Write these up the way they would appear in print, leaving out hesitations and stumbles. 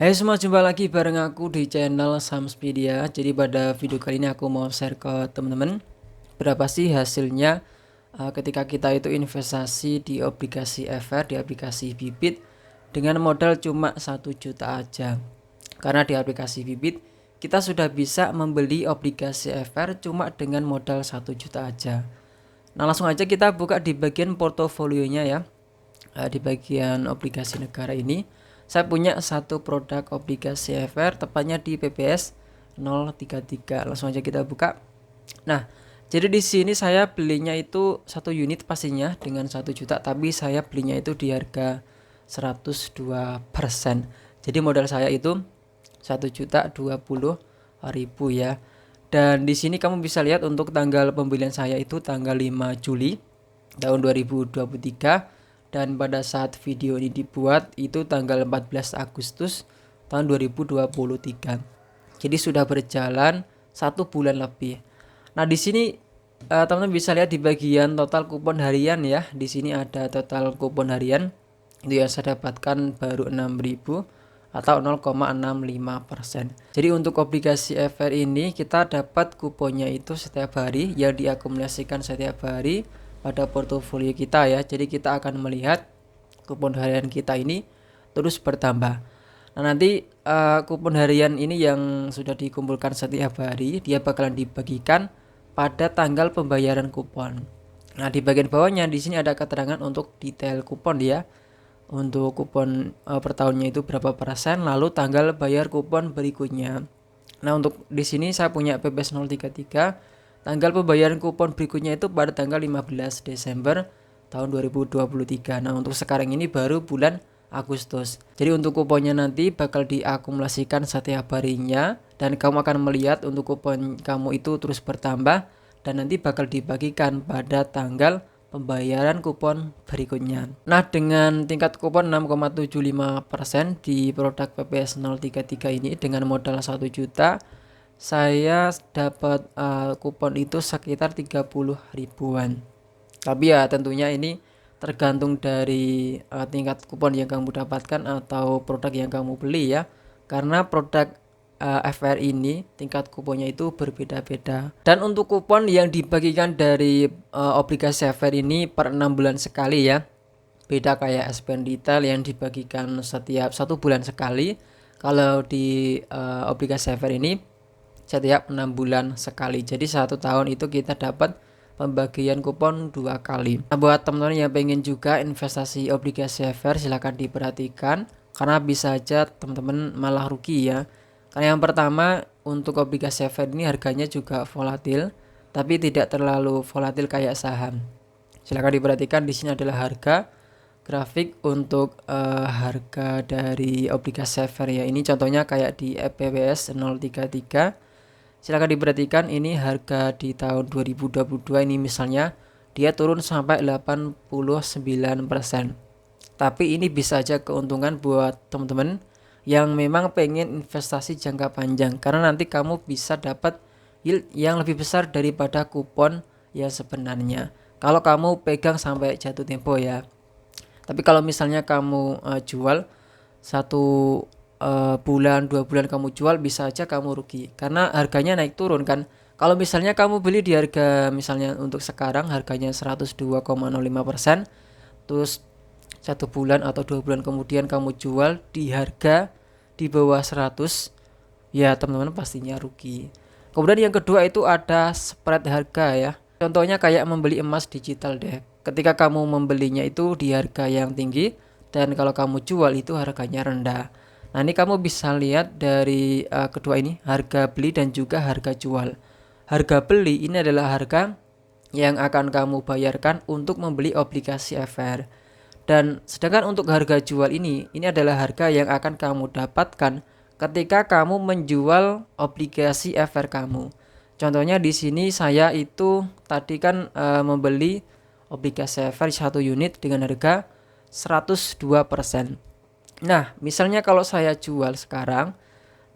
Hai semua, jumpa lagi bareng aku di channel Samspedia. Jadi pada video kali ini aku mau share ke teman-teman berapa sih hasilnya ketika kita itu investasi di obligasi FR, di aplikasi Bibit dengan modal cuma 1 juta aja. Karena di aplikasi Bibit kita sudah bisa membeli obligasi FR cuma dengan modal 1 juta aja. Nah, langsung aja kita buka di bagian portofolionya ya. Di bagian obligasi negara ini saya punya satu produk obligasi FR, tepatnya di PPS 033. Langsung aja kita buka. Nah, jadi di sini saya belinya itu 1 unit pastinya dengan 1 juta, tapi saya belinya itu di harga 102%. Jadi modal saya itu 1.020.000 ya. Dan di sini kamu bisa lihat untuk tanggal pembelian saya itu tanggal 5 Juli tahun 2023, dan pada saat video ini dibuat itu tanggal 14 Agustus tahun 2023. Jadi sudah berjalan 1 bulan lebih. Nah, di sini teman-teman bisa lihat di bagian total kupon harian ya. Di sini ada total kupon harian itu yang saya dapatkan baru 6.000 atau 0,65%. Jadi untuk obligasi FR ini kita dapat kuponnya itu setiap hari yang diakumulasikan setiap hari pada portofolio kita ya. Jadi kita akan melihat kupon harian kita ini terus bertambah. Nah, nanti kupon harian ini yang sudah dikumpulkan setiap hari dia bakalan dibagikan pada tanggal pembayaran kupon. Nah, di bagian bawahnya di sini ada keterangan untuk detail kupon ya. Untuk kupon per tahunnya itu berapa persen, lalu tanggal bayar kupon berikutnya. Nah, untuk di sini saya punya PPS 033. Tanggal pembayaran kupon berikutnya itu pada tanggal 15 Desember tahun 2023. Nah, untuk sekarang ini baru bulan Agustus. Jadi untuk kuponnya nanti bakal diakumulasikan setiap harinya, dan kamu akan melihat untuk kupon kamu itu terus bertambah dan nanti bakal dibagikan pada tanggal pembayaran kupon berikutnya. Nah, dengan tingkat kupon 6,75% di produk PPS 033 ini dengan modal 1 juta, saya dapat kupon itu sekitar 30 ribuan. Tapi ya tentunya ini tergantung dari tingkat kupon yang kamu dapatkan atau produk yang kamu beli ya. Karena produk FR ini tingkat kuponnya itu berbeda-beda. Dan untuk kupon yang dibagikan dari obligasi FR ini per 6 bulan sekali ya. Beda kayak SPN Retail yang dibagikan setiap 1 bulan sekali. Kalau di obligasi FR ini setiap 6 bulan sekali. Jadi 1 tahun itu kita dapat pembagian kupon 2 kali. Nah, buat teman-teman yang pengen juga investasi obligasi FR silahkan diperhatikan, karena bisa aja teman-teman malah rugi ya. Karena yang pertama, untuk obligasi FR ini harganya juga volatil, tapi tidak terlalu volatil kayak saham. Silahkan diperhatikan, di sini adalah harga grafik untuk harga dari obligasi FR ya. Ini contohnya kayak di PPS 033. Silahkan diperhatikan, ini harga di tahun 2022 ini misalnya dia turun sampai 89%. Tapi ini bisa aja keuntungan buat teman-teman yang memang pengen investasi jangka panjang, karena nanti kamu bisa dapat yield yang lebih besar daripada kupon ya sebenarnya kalau kamu pegang sampai jatuh tempo ya. Tapi kalau misalnya kamu jual 1 bulan 2 bulan kamu jual, bisa aja kamu rugi karena harganya naik turun kan. Kalau misalnya kamu beli di harga misalnya untuk sekarang harganya 102,05%, terus 1 bulan atau 2 bulan kemudian kamu jual di harga di bawah 100, ya teman-teman pastinya rugi. Kemudian yang kedua itu ada spread harga ya. Contohnya kayak membeli emas digital deh. Ketika kamu membelinya itu di harga yang tinggi, dan kalau kamu jual itu harganya rendah. Nah, ini kamu bisa lihat dari kedua ini, harga beli dan juga harga jual. Harga beli ini adalah harga yang akan kamu bayarkan untuk membeli obligasi FR. Dan sedangkan untuk harga jual ini adalah harga yang akan kamu dapatkan ketika kamu menjual obligasi FR kamu. Contohnya di sini saya itu tadi kan membeli obligasi FR 1 unit dengan harga 102%. Nah, misalnya kalau saya jual sekarang,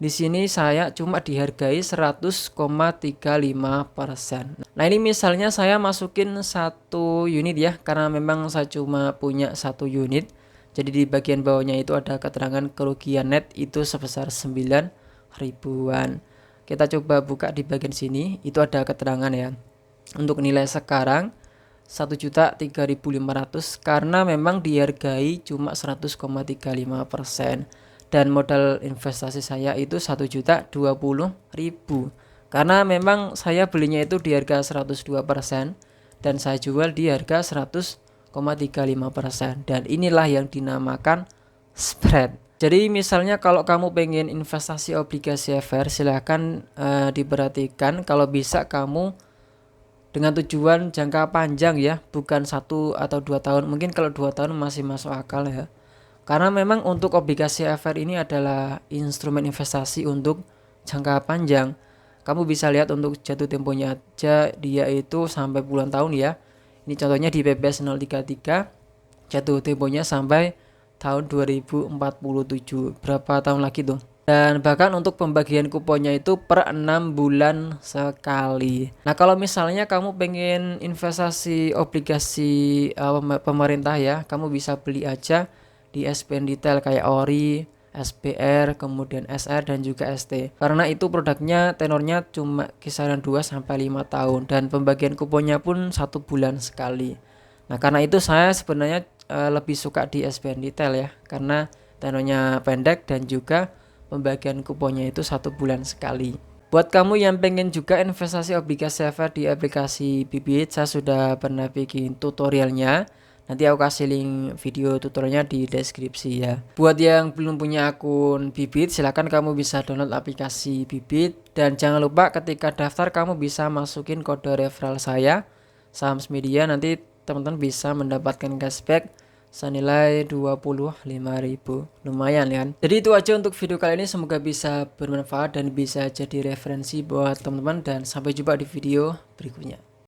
di sini saya cuma dihargai 100,35%. Nah, ini misalnya saya masukin 1 unit ya, karena memang saya cuma punya 1 unit. Jadi di bagian bawahnya itu ada keterangan kerugian net itu sebesar 9 ribuan. Kita coba buka di bagian sini, itu ada keterangan ya. Untuk nilai sekarang 1.003.500 karena memang dihargai cuma 100,35%, dan modal investasi saya itu 1.020.000 karena memang saya belinya itu di harga 102% dan saya jual di harga 100,35%, dan inilah yang dinamakan spread. Jadi misalnya kalau kamu pengen investasi obligasi FR, silahkan diperhatikan kalau bisa kamu dengan tujuan jangka panjang ya, bukan 1 atau 2 tahun. Mungkin kalau 2 tahun masih masuk akal ya, karena memang untuk obligasi FR ini adalah instrumen investasi untuk jangka panjang. Kamu bisa lihat untuk jatuh temponya aja dia itu sampai puluhan tahun ya. Ini contohnya di PBS 033 jatuh temponya sampai tahun 2047. Berapa tahun lagi tuh? Dan bahkan untuk pembagian kuponnya itu per 6 bulan sekali. Nah kalau misalnya kamu pengen investasi obligasi pemerintah ya, kamu bisa beli aja di SPN Retail kayak ORI, SPR, kemudian SR dan juga ST. Karena itu produknya tenornya cuma kisaran 2-5 tahun dan pembagian kuponnya pun 1 bulan sekali. Nah karena itu saya sebenarnya lebih suka di SPN Retail ya, karena tenornya pendek dan juga pembagian kuponnya itu 1 bulan sekali. Buat kamu yang pengen juga investasi obligasi FR di aplikasi Bibit, saya sudah pernah bikin tutorialnya. Nanti aku kasih link video tutorialnya di deskripsi ya. Buat yang belum punya akun Bibit, silahkan kamu bisa download aplikasi Bibit. Dan jangan lupa ketika daftar kamu bisa masukin kode referral saya, Sahams Media. Nanti teman-teman bisa mendapatkan cashback senilai 25.000. Lumayan kan? Jadi itu aja untuk video kali ini, semoga bisa bermanfaat dan bisa jadi referensi buat teman-teman, dan sampai jumpa di video berikutnya.